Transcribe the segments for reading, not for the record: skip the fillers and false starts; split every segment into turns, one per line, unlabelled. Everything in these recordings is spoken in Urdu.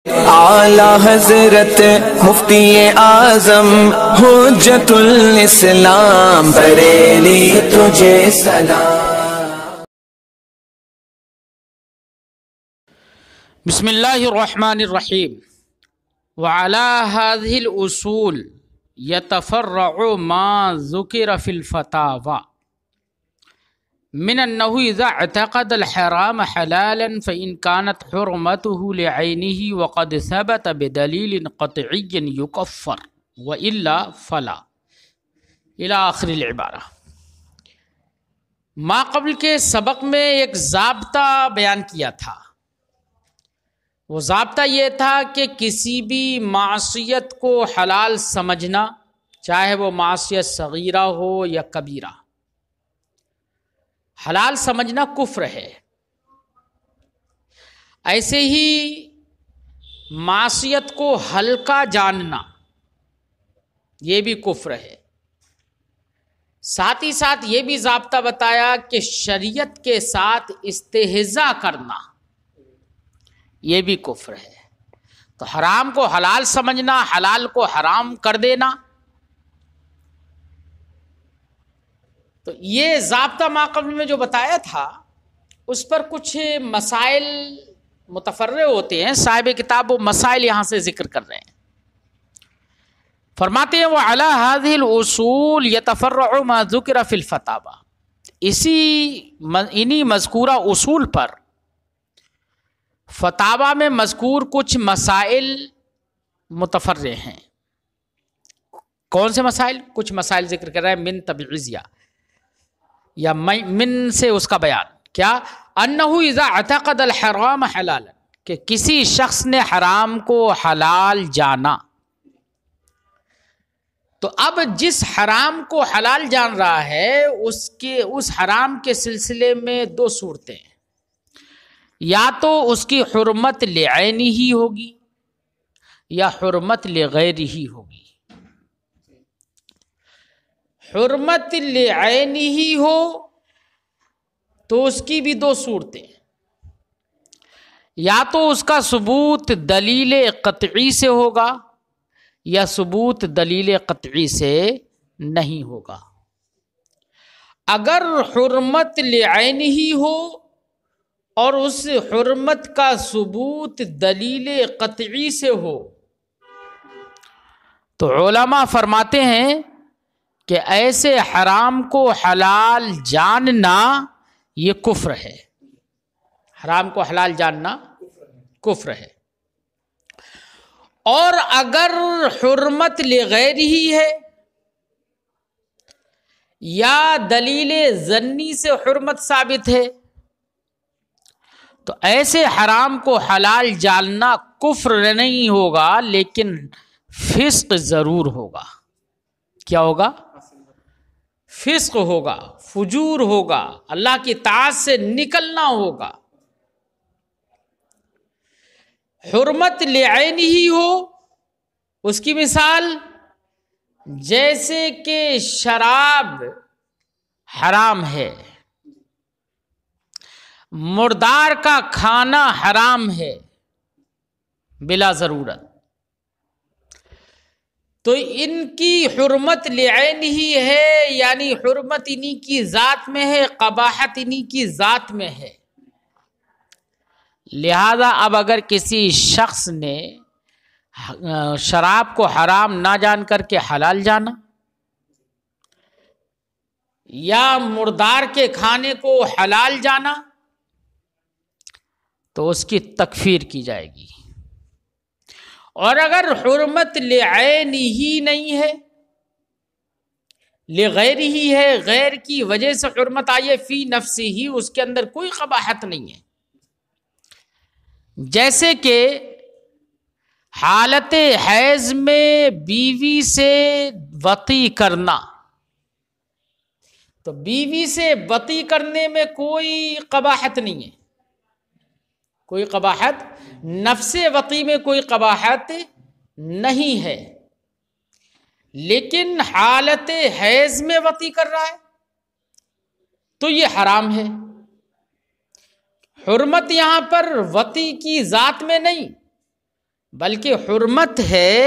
اعلی حضرت مفتی اعظم حجت الاسلام بریلی تجھے سلام۔
بسم اللہ الرحمن الرحیم۔ وعلی هذه الاصول يتفرع ما ذکر فی الفتاوی من انه اذا اعتقد الحرام حلالا فان كانت حرمته لعينه وقد ثبت بدلیل قطعی يكفر والا فلا الى آخر العبارہ۔ ما قبل کے سبق میں ایک ضابطہ بیان کیا تھا۔ وہ ضابطہ یہ تھا کہ کسی بھی معصیت کو حلال سمجھنا، چاہے وہ معصیت صغیرہ ہو یا کبیرہ، حلال سمجھنا کفر ہے۔ ایسے ہی معصیت کو ہلکا جاننا یہ بھی کفر ہے۔ ساتھ ہی ساتھ یہ بھی ضابطہ بتایا کہ شریعت کے ساتھ استہزاء کرنا یہ بھی کفر ہے۔ تو حرام کو حلال سمجھنا، حلال کو حرام کر دینا، تو یہ ضابطہ ما قبل میں جو بتایا تھا اس پر کچھ مسائل متفرع ہوتے ہیں۔ صاحب کتاب وہ مسائل یہاں سے ذکر کر رہے ہیں۔ فرماتے ہیں وَعَلَى هَذِهِ الْأُصُولِ يَتَفَرَّعُ مَا ذُكِرَ فِي الْفَتَاوَى، انہی مذکورہ اصول پر فتاوی میں مذکور کچھ مسائل متفرع ہیں۔ کون سے مسائل؟ کچھ مسائل ذکر کر رہے ہیں من تبعیضیہ، یا من سے اس کا بیان کیا؟ انہ اذا اعتقد الحرام حلالا، کہ کسی شخص نے حرام کو حلال جانا، تو اب جس حرام کو حلال جان رہا ہے اس حرام کے سلسلے میں دو صورتیں ہیں۔ یا تو اس کی حرمت لعینہ ہی ہوگی یا حرمت لغیرہ ہی ہوگی۔ حرمت لعینہ ہی ہو تو اس کی بھی دو صورتیں، یا تو اس کا ثبوت دلیل قطعی سے ہوگا یا ثبوت دلیل قطعی سے نہیں ہوگا۔ اگر حرمت لعینہ ہی ہو اور اس حرمت کا ثبوت دلیل قطعی سے ہو تو علماء فرماتے ہیں کہ ایسے حرام کو حلال جاننا یہ کفر ہے۔ حرام کو حلال جاننا کفر ہے۔ اور اگر حرمت لغیر ہی ہے یا دلیل ظنی سے حرمت ثابت ہے تو ایسے حرام کو حلال جاننا کفر نہیں ہوگا، لیکن فسق ضرور ہوگا۔ کیا ہوگا؟ فسق ہوگا، فجور ہوگا، اللہ کی طاعت سے نکلنا ہوگا۔ حرمت لعین ہی ہو، اس کی مثال جیسے کہ شراب حرام ہے، مردار کا کھانا حرام ہے بلا ضرورت، تو ان کی حرمت لعین ہی ہے، یعنی حرمت انہی کی ذات میں ہے، قباحت انہی کی ذات میں ہے۔ لہذا اب اگر کسی شخص نے شراب کو حرام نہ جان کر کے حلال جانا، یا مردار کے کھانے کو حلال جانا، تو اس کی تکفیر کی جائے گی۔ اور اگر حرمت لعین ہی نہیں ہے، لغیر ہی ہے، غیر کی وجہ سے حرمت آئی ہے، فی نفسی ہی، اس کے اندر کوئی قباحت نہیں ہے، جیسے کہ حالت حیض میں بیوی سے وطی کرنا، تو بیوی سے وطی کرنے میں کوئی قباحت نہیں ہے، کوئی قباحت، نفس وطی میں کوئی قباحت نہیں ہے، لیکن حالت حیض میں وطی کر رہا ہے تو یہ حرام ہے۔ حرمت یہاں پر وطی کی ذات میں نہیں، بلکہ حرمت ہے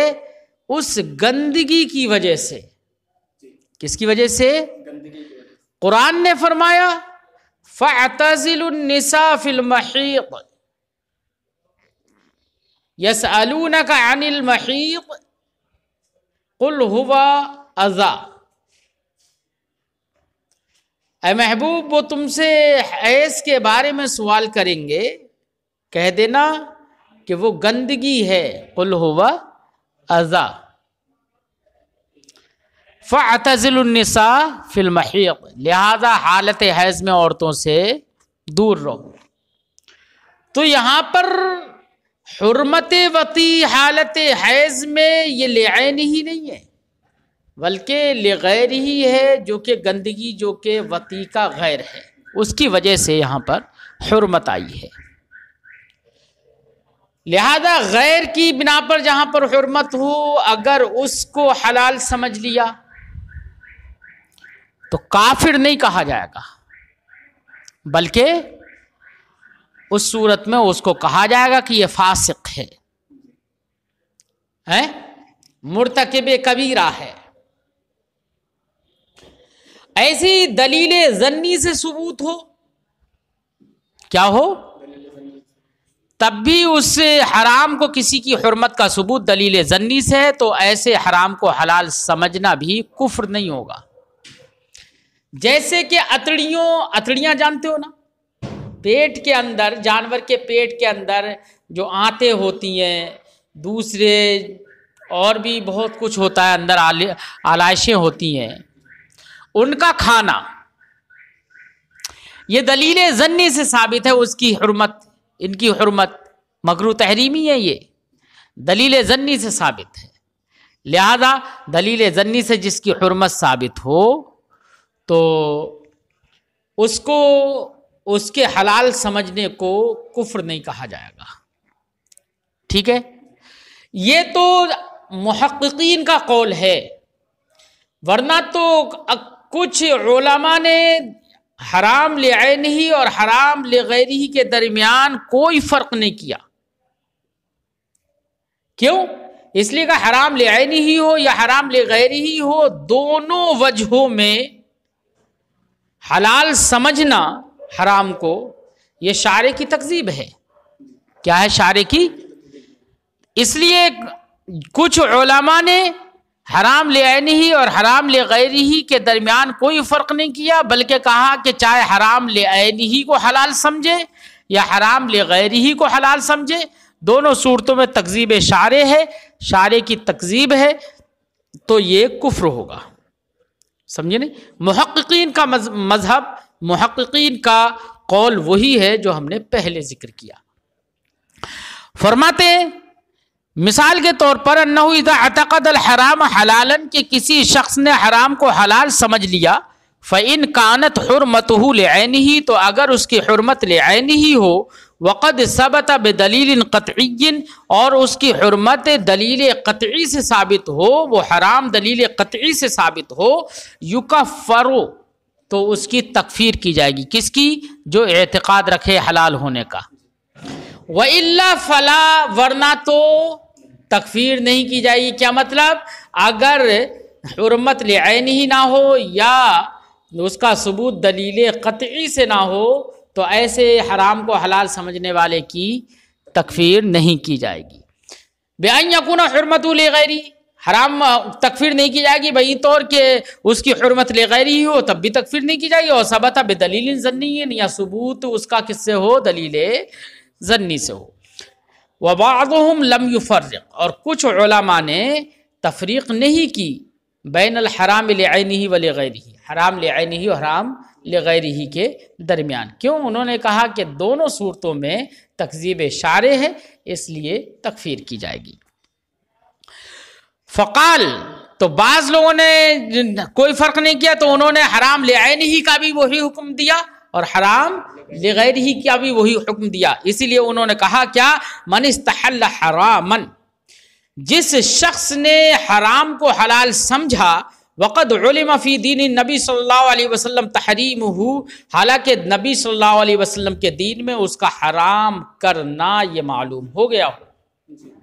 اس گندگی کی وجہ سے. کس کی وجہ سے؟ قرآن نے فرمایا فَاعْتَزِلُوا النِّسَاءَ فِي الْمَحِيضِ يَسْأَلُونَكَ عَنِ الْمَحِيضِ قُلْ هُوَ أَذًى. اے محبوب وہ تم سے حیض کے بارے میں سوال کریں گے، کہہ دینا کہ وہ گندگی ہے. قُلْ هُوَ أَذًى فَاعْتَزِلُوا النِّسَاءَ فِي الْمَحِيضِ. لہذا حالت حیض میں عورتوں سے دور رہو. تو یہاں پر حرمت وطی حالت حیض میں یہ لعین ہی نہیں ہے بلکہ لغیر ہی ہے، جو کہ گندگی جو کہ وطی کا غیر ہے، اس کی وجہ سے یہاں پر حرمت آئی ہے. لہذا غیر کی بنا پر جہاں پر حرمت ہو، اگر اس کو حلال سمجھ لیا تو کافر نہیں کہا جائے گا، بلکہ اس صورت میں اس کو کہا جائے گا کہ یہ فاسق ہے، مرتکب کبیرہ ہے. ایسی دلیل ظنی سے ثبوت ہو، کیا ہو، تب بھی اس حرام کو کسی کی حرمت کا ثبوت دلیل ظنی سے ہے، تو ایسے حرام کو حلال سمجھنا بھی کفر نہیں ہوگا. جیسے کہ اتڑیاں جانتے ہو نا، پیٹ کے اندر، جانور کے پیٹ کے اندر جو آنتیں ہوتی ہیں، دوسرے اور بھی بہت کچھ ہوتا ہے، اندر آلائشیں ہوتی ہیں، ان کا کھانا، یہ دلیل ظنی سے ثابت ہے اس کی حرمت، ان کی حرمت مکروہ تحریمی ہے، یہ دلیل ظنی سے ثابت ہے. لہذا دلیل ظنی سے جس کی حرمت ثابت ہو تو اس کو اس کے حلال سمجھنے کو کفر نہیں کہا جائے گا. ٹھیک ہے، یہ تو محققین کا قول ہے، ورنہ تو کچھ علماء نے حرام لعینہ اور حرام لغیرہ کے درمیان کوئی فرق نہیں کیا. کیوں؟ اس لیے کہ حرام لعینہ ہو یا حرام لغیرہ ہو، دونوں وجہوں میں حلال سمجھنا حرام کو یہ شارع کی تکذیب ہے. کیا ہے شارع کی؟ اس لیے کچھ علماء نے حرام لعینہ اور حرام لغیرہ کے درمیان کوئی فرق نہیں کیا، بلکہ کہا کہ چاہے حرام لعینہ کو حلال سمجھے یا حرام لغیرہ کو حلال سمجھے، دونوں صورتوں میں تکذیب شارع ہے، شارع کی تکذیب ہے، تو یہ کفر ہوگا. سمجھے نہیں؟ محققین کا مذہب، محققین کا قول وہی ہے جو ہم نے پہلے ذکر کیا. فرماتے ہیں مثال کے طور پر انہ اذا اعتقد الحرام حلالا، کہ کسی شخص نے حرام کو حلال سمجھ لیا، فإن كانت حرمته لعینہ، تو اگر اس کی حرمت لعینہ ہو، وقد ثبت بدلیل قطعی، اور اس کی حرمت دلیل قطعی سے ثابت ہو، وہ حرام دلیل قطعی سے ثابت ہو، یکفر، تو اس کی تکفیر کی جائے گی. کس کی؟ جو اعتقاد رکھے حلال ہونے کا. وَإِلَّا فَلَا، ورنہ تو تکفیر نہیں کی جائے گی. کیا مطلب؟ اگر حرمت لعینہ نہ ہو یا اس کا ثبوت دلیل قطعی سے نہ ہو، تو ایسے حرام کو حلال سمجھنے والے کی تکفیر نہیں کی جائے گی. بِأَن يَكُونَ حُرْمَتُ لِغَيْرِهِ، حرام تکفیر نہیں کی جائے گی بھئی طور کہ اس کی حرمت لغیرہ ہو، تب بھی تکفیر نہیں کی جائے گی. اور ثبت بدلیل ظنی، یا ثبوت اس کا کس سے ہو؟ دلیل ظنی سے ہو. وَبَعْضُهُمْ لَمْ يُفَرِّقْ، اور کچھ علماء نے تفریق نہیں کی بین الحرام لعینہ و لغیرہ، حرام لعینہ و حرام لغیرہ کے درمیان. کیوں؟ انہوں نے کہا کہ دونوں صورتوں میں تکذیب شارع ہے، اس لیے تکفیر کی جائے گی. فقال، تو بعض لوگوں نے کوئی فرق نہیں کیا، تو انہوں نے حرام لعینہ کا بھی وہی حکم دیا اور حرام لغیرہ کا بھی وہی حکم دیا. اسی لیے انہوں نے کہا کیا؟ من استحل حراما، جس شخص نے حرام کو حلال سمجھا، وقد علم فی دین النبی صلی اللہ علیہ وسلم تحریمہ، حالانکہ نبی صلی اللہ علیہ وسلم کے دین میں اس کا حرام کرنا یہ معلوم ہو گیا ہو.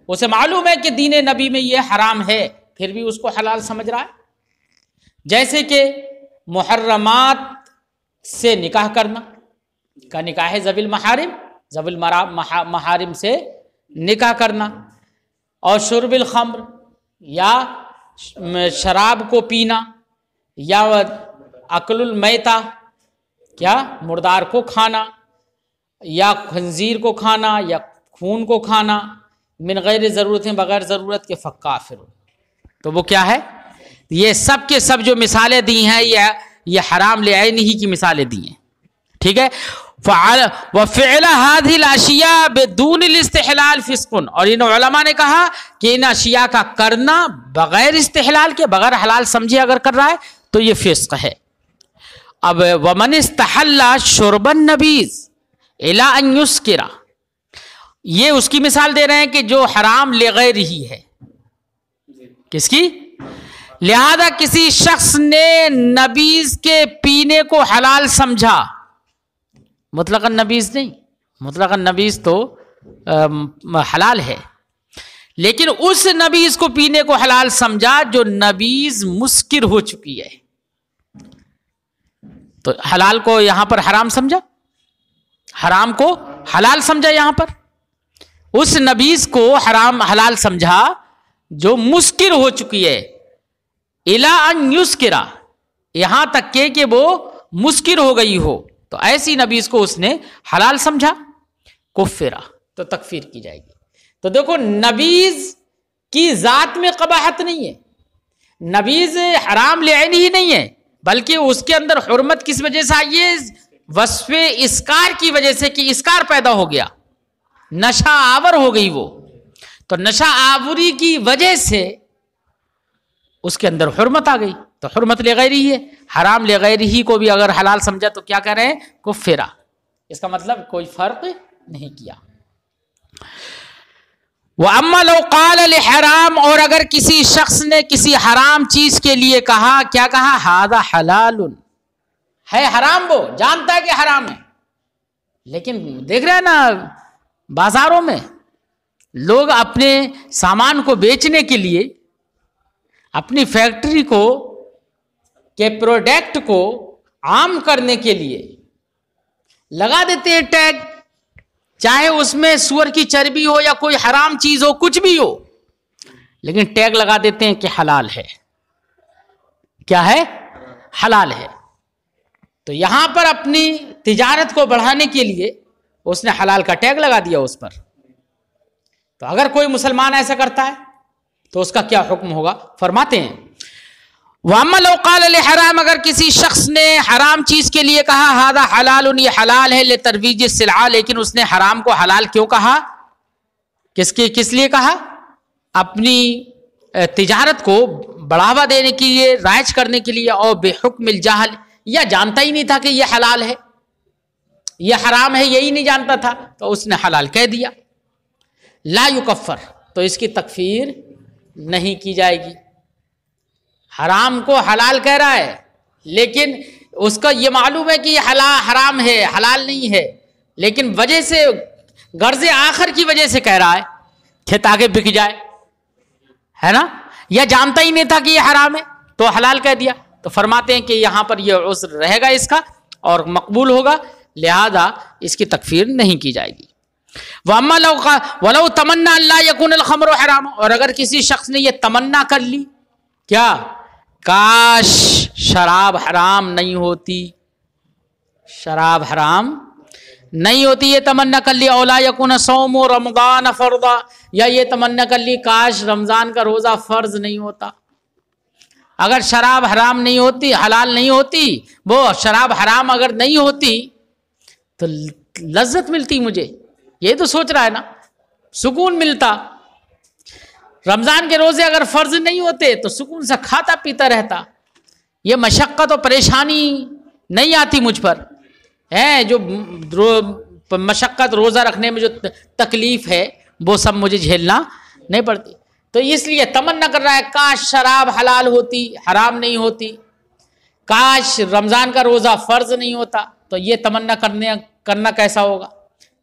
اسے معلوم ہے کہ دین نبی میں یہ حرام ہے، پھر بھی اس کو حلال سمجھ رہا ہے. جیسے کہ محرمات سے نکاح کرنا کا نکاح ہے ذوی المحارم، ذوی المحارم سے نکاح کرنا، اور شرب الخمر یا شراب کو پینا، یا اکل المیتہ کیا مردار کو کھانا، یا خنزیر کو کھانا، یا خون کو کھانا، من غیر ضرورت بغیر ضرورت کے فکافر. تو وہ کیا ہے؟ یہ سب کے سب جو مثالیں دی ہیں یہ حرام لعین ہی کی مثالیں دی ہیں. ٹھیک ہے. وفعل هذه الاشیاء بدون الاستحلال فسق، اور ان علماء نے کہا کہ ان اشیاء کا کرنا بغیر استحلال کے، بغیر حلال سمجھے اگر کر رہا ہے تو یہ فسق ہے. اب ومن استحل شرب النبیذ الی ان یسکر، یہ اس کی مثال دے رہے ہیں کہ جو حرام لغیر ہی ہے. کس کی؟ لہذا کسی شخص نے نبیذ کے پینے کو حلال سمجھا، مطلقاً نبیذ نہیں، مطلقاً نبیذ تو حلال ہے، لیکن اس نبیذ کو پینے کو حلال سمجھا جو نبیذ مسکر ہو چکی ہے، تو حلال کو یہاں پر حرام سمجھا، حرام کو حلال سمجھا. یہاں پر اس نبیذ کو حلال سمجھا جو مسکر ہو چکی ہے، الی ان یسکرا، یہاں تک کہ وہ مسکر ہو گئی ہو، تو ایسی نبیذ کو اس نے حلال سمجھا، کفرا، تو تکفیر کی جائے گی. تو دیکھو نبیذ کی ذات میں قباحت نہیں ہے، نبیذ حرام لعین ہی نہیں ہے، بلکہ اس کے اندر حرمت کس وجہ سے آئی ہے؟ وصف اسکار کی وجہ سے، کہ اسکار پیدا ہو گیا، نشہ آور ہو گئی وہ، تو نشہ آوری کی وجہ سے اس کے اندر حرمت آ گئی، تو حرمت لغیر ہی ہے. حرام لغیر ہی کو بھی اگر حلال سمجھا تو کیا کہہ رہے ہیں؟ کفرا. اس کا مطلب کوئی فرق نہیں کیا. وَأَمَّا لَوْ قَالَ لِحَرَامٍ، اور اگر کسی شخص نے کسی حرام چیز کے لیے کہا، کیا کہا؟ هَذَا حَلَالٌ، ہے حرام، وہ جانتا ہے کہ حرام ہے، لیکن دیکھ رہے ہیں نا بازاروں میں لوگ اپنے سامان کو بیچنے کے لیے، اپنی فیکٹری کو کے پروڈکٹ کو عام کرنے کے لیے لگا دیتے ہیں ٹیگ، چاہے اس میں سور کی چربی ہو یا کوئی حرام چیز ہو، کچھ بھی ہو، لیکن ٹیگ لگا دیتے ہیں کہ حلال ہے. کیا ہے؟ حلال ہے. تو یہاں پر اپنی تجارت کو بڑھانے کے لیے اس نے حلال کا ٹیگ لگا دیا اس پر. تو اگر کوئی مسلمان ایسا کرتا ہے تو اس کا کیا حکم ہوگا؟ فرماتے ہیں وَأَمَّا لَوْ قَالَ لِحَرَامٍ، اگر کسی شخص نے حرام چیز کے لیے کہا هَذَا حَلَالٌ، یہ حلال ہے، لِتَرْوِيجِ السِّلْعَةِ، لیکن اس نے حرام کو حلال کیوں کہا؟ کس لیے کہا؟ اپنی تجارت کو بڑھاوا دینے کے لیے، رائج کرنے کے لیے، اور بحکم الجہل، یا جانتا ہی نہیں تھا کہ یہ حلال ہے، یہ حرام ہے، یہی نہیں جانتا تھا، تو اس نے حلال کہہ دیا. لا یکفر، تو اس کی تکفیر نہیں کی جائے گی. حرام کو حلال کہہ رہا ہے، لیکن اس کا یہ معلوم ہے کہ یہ حرام ہے، حلال نہیں ہے، لیکن وجہ سے، غرض آخر کی وجہ سے کہہ رہا ہے کہ تاکہ بک جائے، ہے نا، یا جانتا ہی نہیں تھا کہ یہ حرام ہے تو حلال کہہ دیا. تو فرماتے ہیں کہ یہاں پر یہ عذر رہے گا اس کا اور مقبول ہوگا، لہذا اس کی تکفیر نہیں کی جائے گی. وَأَمَّا وَلَوْ تَمَنَّا أَلَّا يَكُونَ الْخَمْرُ حَرَامًا، اور اگر کسی شخص نے یہ تمنا کر لی، کیا؟ کاش شراب حرام نہیں ہوتی، شراب حرام نہیں ہوتی، یہ تمنا کر لی. اولا یکون صوم رمضان فرضا، یا یہ تمنا کر لی کاش رمضان کا روزہ فرض نہیں ہوتا. اگر شراب حرام نہیں ہوتی، حلال نہیں ہوتی، وہ شراب حرام اگر نہیں ہوتی تو لذت ملتی مجھے، یہ تو سوچ رہا ہے نا، سکون ملتا. رمضان کے روزے اگر فرض نہیں ہوتے تو سکون سے کھاتا پیتا رہتا، یہ مشقت و پریشانی نہیں آتی مجھ پر، ہے جو مشقت روزہ رکھنے میں جو تکلیف ہے وہ سب مجھے جھیلنا نہیں پڑتی. تو اس لیے تمنا کر رہا ہے کاش شراب حلال ہوتی، حرام نہیں ہوتی، کاش رمضان کا روزہ فرض نہیں ہوتا. تو یہ تمنا کرنا کیسا ہوگا؟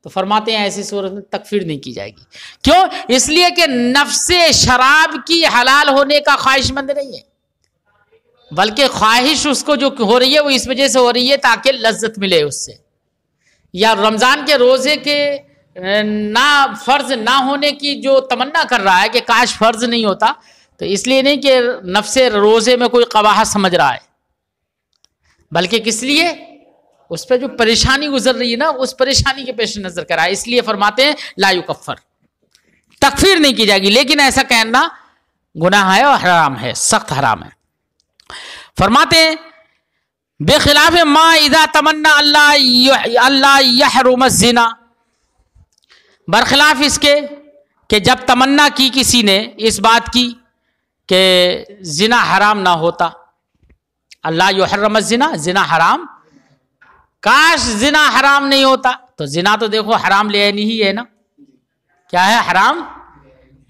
تو فرماتے ہیں ایسی صورت میں تکفیر نہیں کی جائے گی. کیوں؟ اس لیے کہ نفس شراب کی حلال ہونے کا خواہش مند نہیں ہے، بلکہ خواہش اس کو جو ہو رہی ہے وہ اس وجہ سے ہو رہی ہے تاکہ لذت ملے اس سے. یا رمضان کے روزے کے نہ فرض نہ ہونے کی جو تمنا کر رہا ہے کہ کاش فرض نہیں ہوتا، تو اس لیے نہیں کہ نفس روزے میں کوئی قباحت سمجھ رہا ہے، بلکہ کس لیے؟ اس پہ جو پریشانی گزر رہی ہے نا، اس پریشانی کے پیش نظر کرا ہے. اس لیے فرماتے ہیں لا یکفر، تکفیر نہیں کی جائے گی، لیکن ایسا کہنا گناہ ہے اور حرام ہے، سخت حرام ہے. فرماتے ہیں بخلاف ما اذا تمنا اللہ یحرم الزنا، برخلاف اس کے کہ جب تمنا کی کسی نے اس بات کی کہ زنا حرام نہ ہوتا، اللہ یحرم الزنا، زنا حرام، کاش زنا حرام نہیں ہوتا. تو زنا تو دیکھو حرام لعینی ہی ہے نا، کیا ہے؟ حرام.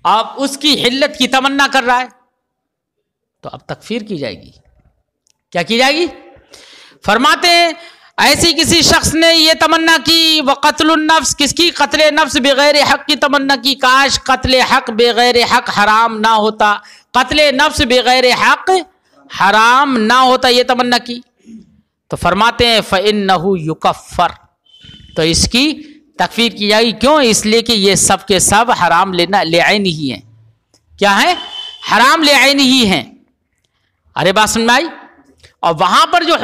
اب اس کی حلت کی تمنا کر رہا ہے تو اب تکفیر کی جائے گی. کیا کی جائے گی؟ فرماتے ہیں ایسی کسی شخص نے یہ تمنا کی، وقتل النفس، کس کی؟ قتل نفس بغیر حق کی تمنا کی، کاش قتل حق بغیر حق حرام نہ ہوتا، قتل نفس بغیر حق حرام نہ ہوتا، یہ تمنا کی. تو فرماتے ہیں فإنہ یکفر، تو اس کی تکفیر کی جائے گی. کیوں؟ اس لیے کہ یہ سب کے سب حرام لعین ہی ہیں. کیا ہے؟ حرام لعین ہی ہیں. ارے بات سمجھ میں آئی؟ اور وہاں پر جو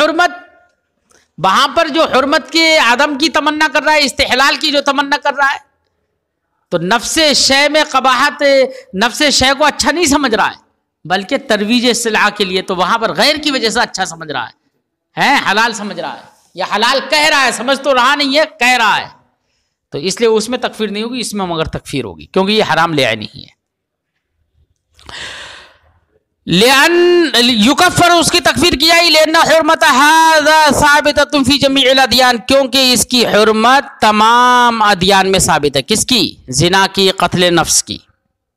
حرمت کے عدم کی تمنا کر رہا ہے، استحلال کی جو تمنا کر رہا ہے، تو نفس شے میں قباحت، نفس شے کو اچھا نہیں سمجھ رہا ہے بلکہ ترویج اصلاح کے لیے، تو وہاں پر غیر کی وجہ سے اچھا سمجھ رہا ہے، حلال سمجھ رہا ہے، یا حلال کہہ رہا ہے، سمجھ تو رہا نہیں ہے، کہہ رہا ہے. تو اس لیے اس میں تکفیر نہیں ہوگی، اس میں مگر تکفیر ہوگی، کیونکہ یہ حرام لعینی ہی ہے. لأن یکفر، اس کی تکفیر کی جائے، لأن حرمت ھذا ثابتۃ فی جمیع الادیان، کیونکہ اس کی حرمت تمام ادیان میں ثابت ہے. کس کی؟ زنا کی، قتل نفس کی،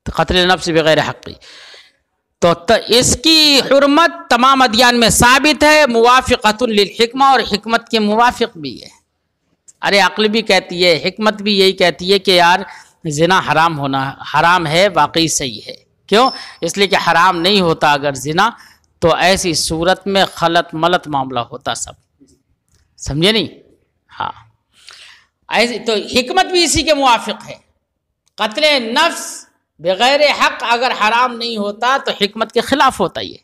قتل نفس بغیر حق کی. تو اس کی حرمت تمام ادیان میں ثابت ہے، موافقۃ للحکمہ، اور حکمت کے موافق بھی ہے. ارے عقل بھی کہتی ہے، حکمت بھی یہی کہتی ہے کہ یار زنا حرام ہونا حرام ہے، واقعی صحیح ہے. کیوں؟ اس لیے کہ حرام نہیں ہوتا اگر زنا، تو ایسی صورت میں خلط ملط معاملہ ہوتا. سب سمجھے نہیں؟ ہاں، ایسی تو حکمت بھی اسی کے موافق ہے. قتل نفس بغیر حق اگر حرام نہیں ہوتا تو حکمت کے خلاف ہوتا. یہ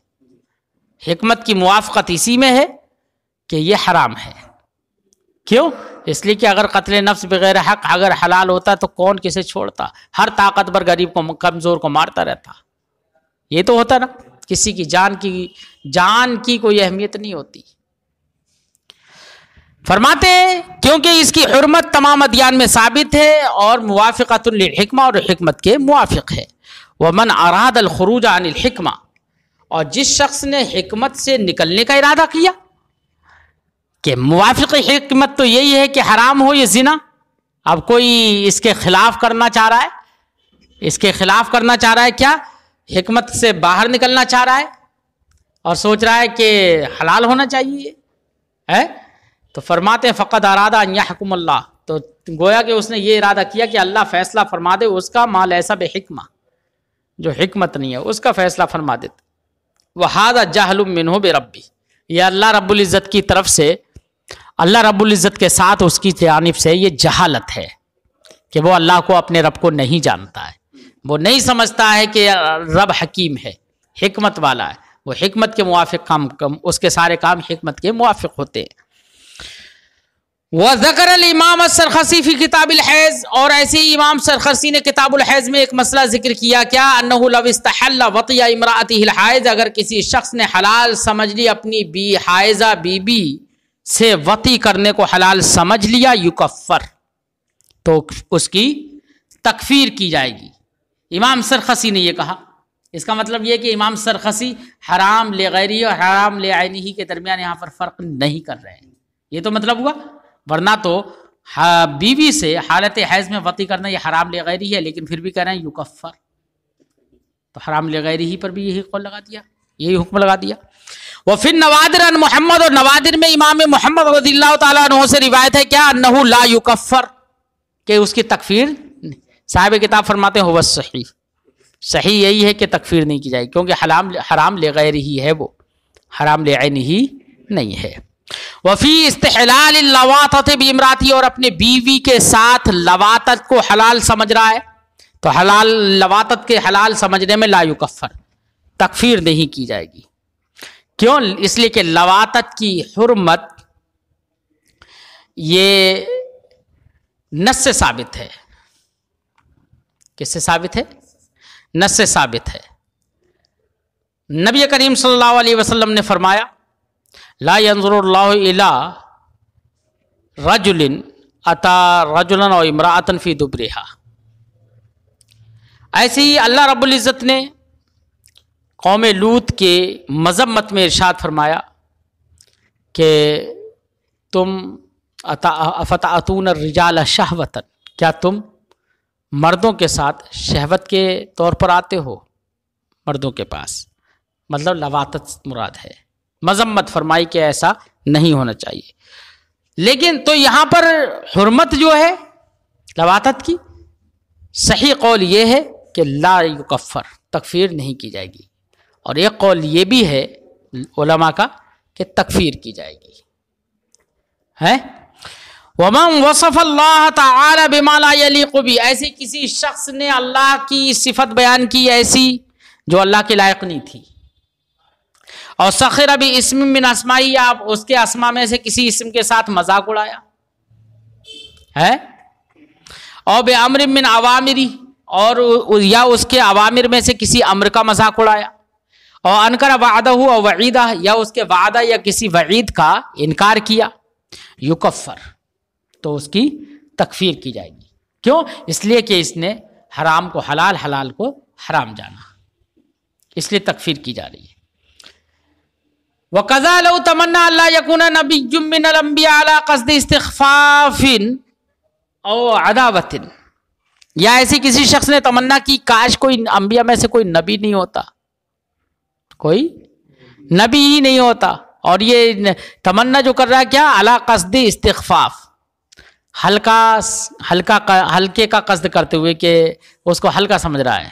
حکمت کی موافقت اسی میں ہے کہ یہ حرام ہے. کیوں؟ اس لیے کہ اگر قتل نفس بغیر حق اگر حلال ہوتا تو کون کسے چھوڑتا؟ ہر طاقتور غریب کو، کمزور کو مارتا رہتا. یہ تو ہوتا نا، کسی کی جان کی کوئی اہمیت نہیں ہوتی. فرماتے ہیں کیونکہ اس کی حرمت تمام ادیان میں ثابت ہے اور موافقۃ للحکمہ، اور حکمت کے موافق ہے. ومن اراد الخروج عن الحکمہ، اور جس شخص نے حکمت سے نکلنے کا ارادہ کیا، کہ موافق حکمت تو یہی ہے کہ حرام ہو یہ زنا، اب کوئی اس کے خلاف کرنا چاہ رہا ہے، اس کے خلاف کرنا چاہ رہا ہے، کیا حکمت سے باہر نکلنا چاہ رہا ہے اور سوچ رہا ہے کہ حلال ہونا چاہیے ہے، تو فرماتے ہیں فقد اراد ان یحکم اللہ، تو گویا کہ اس نے یہ ارادہ کیا کہ اللہ فیصلہ فرما دے اس کا، ما لیس بحکمہ، جو حکمت نہیں ہے اس کا فیصلہ فرما دیتے. وہذا جہل منہ بربی، یہ اللہ رب العزت کی طرف سے، اللہ رب العزت کے ساتھ اس کی جانب سے یہ جہالت ہے کہ وہ اللہ کو، اپنے رب کو نہیں جانتا ہے، وہ نہیں سمجھتا ہے کہ رب حکیم ہے، حکمت والا ہے، وہ حکمت کے موافق کام، اس کے سارے کام حکمت کے موافق ہوتے ہیں. وذکر الامام السرخسی فی کتاب الحیض، اور ایسے ہی امام سرخسی نے کتاب الحیض میں ایک مسئلہ ذکر کیا، کیا انہ لو استحل وطی امرأته الحائض، اگر کسی شخص نے حلال سمجھ لی اپنی حائضہ بی سے وطی کرنے کو حلال سمجھ لیا، یکفر، تو اس کی تکفیر کی جائے گی. امام سرخسی نے یہ کہا. اس کا مطلب یہ کہ امام سرخسی حرام لغیری اور حرام لعینی کے درمیان یہاں پر فرق نہیں کر رہے ہیں. یہ تو مطلب ہوا، ورنہ تو بیوی سے حالت حیض میں وطی کرنا یہ حرام لغیری ہے، لیکن پھر بھی کہہ رہے ہیں یکفر، تو حرام لغیری ہی پر بھی یہی قول لگا دیا، یہی حکم لگا دیا. وفی النوادر عن محمد، اور نوادر میں امام محمد رضی اللہ تعالیٰ عنہ سے روایت ہے، کیا انہ لا یکفر، کہ اس کی تکفیر، صاحب کتاب فرماتے ہیں ہو صحیح، صحیح یہی ہے کہ تکفیر نہیں کی جائے گی، کیونکہ حرام لغیر ہی ہے، وہ حرام لعین ہی نہیں ہے۔ وفی استحلال اللواطۃ بامراتی، اور اپنے بیوی کے ساتھ لواطت کو حلال سمجھ رہا ہے، تو حلال لواطت کے حلال سمجھنے میں لا یکفر، تکفیر نہیں کی جائے گی۔ کیوں؟ اس لیے کہ لواطت کی حرمت یہ نص سے ثابت ہے۔ کس سے ثابت ہے؟ نص سے ثابت ہے۔ نبی کریم صلی اللہ علیہ وسلم نے فرمایا لا ينظر اللہ الی رجل اتی رجلا او امرأۃ فی دبرہا، ایسے ہی اللہ رب العزت نے قوم لوط کے مذمت میں ارشاد فرمایا کہ تم افتأتون الرجال شہوۃ، کیا تم مردوں کے ساتھ شہوت کے طور پر آتے ہو؟ مردوں کے پاس، مطلب لواطت مراد ہے، مذمت فرمائی کہ ایسا نہیں ہونا چاہیے۔ لیکن تو یہاں پر حرمت جو ہے لواطت کی، صحیح قول یہ ہے کہ لا یکفر، تکفیر نہیں کی جائے گی، اور ایک قول یہ بھی ہے علماء کا کہ تکفیر کی جائے گی ہے۔ وَمَنْ وَصَفَ اللَّهَ تَعَالَى بِمَا لَا يَلِيقُ بِهِ، ایسے کسی شخص نے اللہ کی صفت بیان کی ایسی جو اللہ کے لائق نہیں تھی، اور سخر بِاسْمٍ مِّنْ اسمائی، آپ اس کے اسما میں سے کسی اسم کے ساتھ مذاق اڑایا ہے، اور بِأَمْرٍ مِّنْ عَوَامِرِ، اور یا اس کے عوامر میں سے کسی امر کا مذاق اڑایا، اور انکر وعدہ اور وعیدہ، یا اس کے وعدہ یا کسی وعید کا انکار کیا، یکفر، تو اس کی تکفیر کی جائے گی۔ کیوں؟ اس لیے کہ اس نے حرام کو حلال، حلال کو حرام جانا، اس لیے تکفیر کی جا رہی ہے۔ وَقَذَا لَوْ تَمَنَّا أَلَّا يَكُونَ نَبِيٌّ مِّنَ الْأَنْبِيَاءِ عَلَىٰ قَصْدِ اسْتِخْفَافٍ أَوْ عَدَاوَةٍ، یا ایسی کسی شخص نے تمنا کی کاش کوئی انبیاء میں سے کوئی نبی نہیں ہوتا، کوئی نبی ہی نہیں ہوتا، اور یہ تمنا جو کر رہا ہے کیا؟ عَلَىٰ قَصْدِ اسْتِخْفَاف، ہلکے کا قصد کرتے ہوئے کہ اس کو ہلکا سمجھ رہا ہے،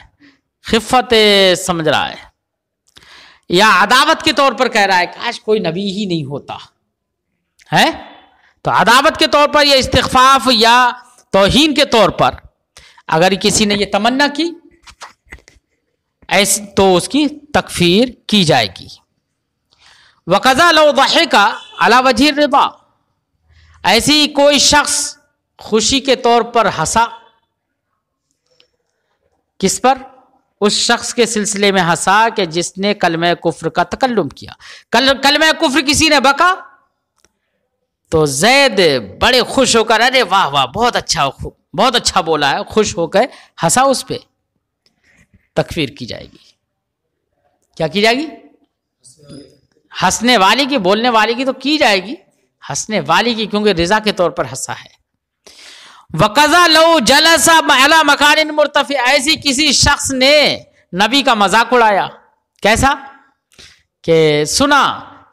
خفت سمجھ رہا ہے، یا عداوت کے طور پر کہہ رہا ہے کاش کوئی نبی ہی نہیں ہوتا ہے، تو عداوت کے طور پر یا استخفاف یا توہین کے طور پر اگر کسی نے یہ تمنا کی ایسی تو اس کی تکفیر کی جائے گی۔ وَقَذَا لَوْ ضَحِكَ عَلَى وَجْهِ الرِّضَا، ایسی کوئی شخص خوشی کے طور پر ہنسا، کس پر؟ اس شخص کے سلسلے میں ہنسا کہ جس نے کلمہ کفر کا تکلم کیا، کلمہ کفر کسی نے بکا تو زید بڑے خوش ہو کر ارے واہ واہ بہت اچھا بولا ہے، خوش ہو کر ہنسا، اس پہ تکفیر کی جائے گی۔ کیا کی جائے گی؟ ہنسنے والی کی، بولنے والی کی تو کی جائے گی، ہنسنے والی کی، کیونکہ رضا کے طور پر ہنسا ہے۔ وَقَذَا لَوْ جَلَسَ عَلَىٰ مَكَانٍ مُرْتَفِعٍ، ایسی کسی شخص نے نبی کا مذاق اڑایا، کیسا؟ کہ سنا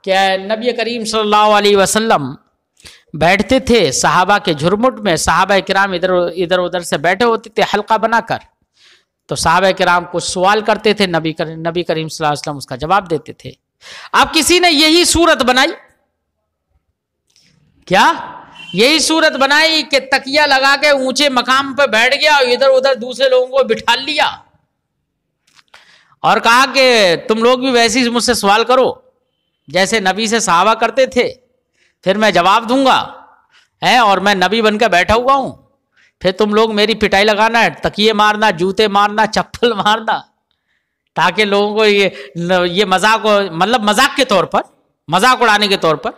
کہ نبی کریم صلی اللہ علیہ وسلم بیٹھتے تھے صحابہ کے جھرمٹ میں، صحابہ کرام ادھر ادھر سے بیٹھے ہوتے تھے حلقہ بنا کر، تو صحابہ کرام کچھ سوال کرتے تھے، نبی کریم صلی اللہ علیہ وسلم اس کا جواب دیتے تھے۔ اب کسی نے یہی صورت بنائی، کیا؟ یہی صورت بنائی کہ تکیہ لگا کے اونچے مقام پہ بیٹھ گیا اور ادھر ادھر دوسرے لوگوں کو بٹھا لیا اور کہا کہ تم لوگ بھی ویسے ہی مجھ سے سوال کرو جیسے نبی سے صحابہ کرتے تھے، پھر میں جواب دوں گا، اور میں نبی بن کے بیٹھا ہوا ہوں، پھر تم لوگ میری پٹائی لگانا ہے، تکیے مارنا، جوتے مارنا، چپل مارنا، تاکہ لوگوں کو یہ مذاق، مطلب مذاق کے طور پر، مذاق اڑانے کے طور پر،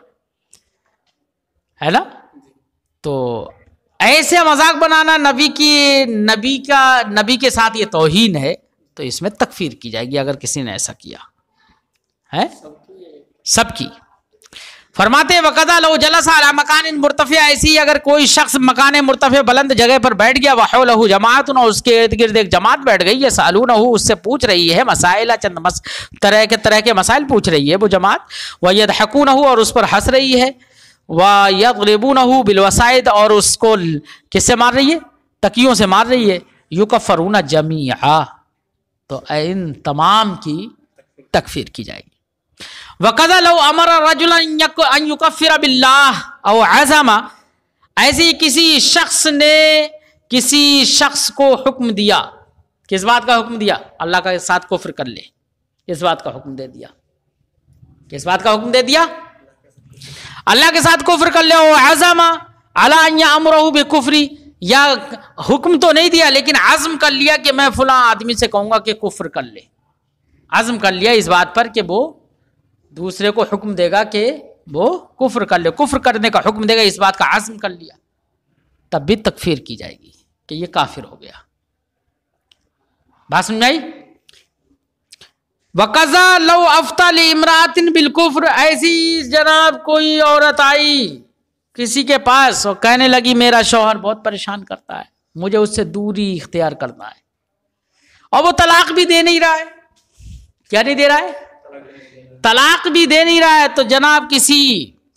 ہے نا؟ تو ایسے مذاق بنانا نبی کے ساتھ یہ توہین ہے، تو اس میں تکفیر کی جائے گی اگر کسی نے ایسا کیا ہے، سب کی۔ فرماتے ہیں وَقَذَا لَوْ جَلَسَ عَلَىٰ مَكَانٍ مُرْتَفِعٍ، ایسی اگر کوئی شخص مکان مرتفع بلند جگہ پر بیٹھ گیا، وَحَوْلَهُ جَمَاعَةٌ، اور اس کے ارد گرد ایک جماعت بیٹھ گئی، يَسْأَلُونَهُ، اس سے پوچھ رہی ہے مسائل، چند طرح کے مسائل پوچھ رہی ہے وہ جماعت، وَيَضْحَكُونَهُ، اور اس پر ہنس رہی ہے، وَيَضْرِبُونَهُ بِالْوَسَائِدِ، اور اس کو کس سے مار رہی ہے؟ تکیوں سے مار رہی ہے. یکفرون جمیعا، تو ان تمام کی تکفیر کی جائے گی. وَقَذَا لَوْ أَمَرَ رَجُلًا أَن يُكَفِّرَ بِاللَّهِ أَوْ عَزَمَ، ایسے ہی کسی شخص نے کسی شخص کو حکم دیا. کس بات کا حکم دیا؟ اللہ کے ساتھ کفر کر لے، اس بات کا حکم دے دیا. کس بات کا حکم دے دیا؟ اللہ کے ساتھ کفر کر لے. عزم علی ان یامرہ بکفر، یا حکم تو نہیں دیا لیکن عزم کر لیا کہ میں فلاں آدمی سے کہوں گا کہ کفر کر لے. عزم کر لیا اس بات پر کہ وہ دوسرے کو حکم دے گا کہ وہ کفر کر لے، کفر کرنے کا حکم دے گا، اس بات کا عزم کر لیا، تب بھی تکفیر کی جائے گی کہ یہ کافر ہو گیا. بات سمجھائی؟ وَقَذَا لَوْ أَفْتَى لِامْرَأَةٍ بِالْكُفْرِ، ایسی جناب کوئی عورت آئی کسی کے پاس اور کہنے لگی میرا شوہر بہت پریشان کرتا ہے، مجھے اس سے دوری اختیار کرنا ہے، اور وہ طلاق بھی دے نہیں رہا ہے. کیا نہیں دے رہا ہے؟ طلاق بھی دے نہیں رہا ہے. تو جناب کسی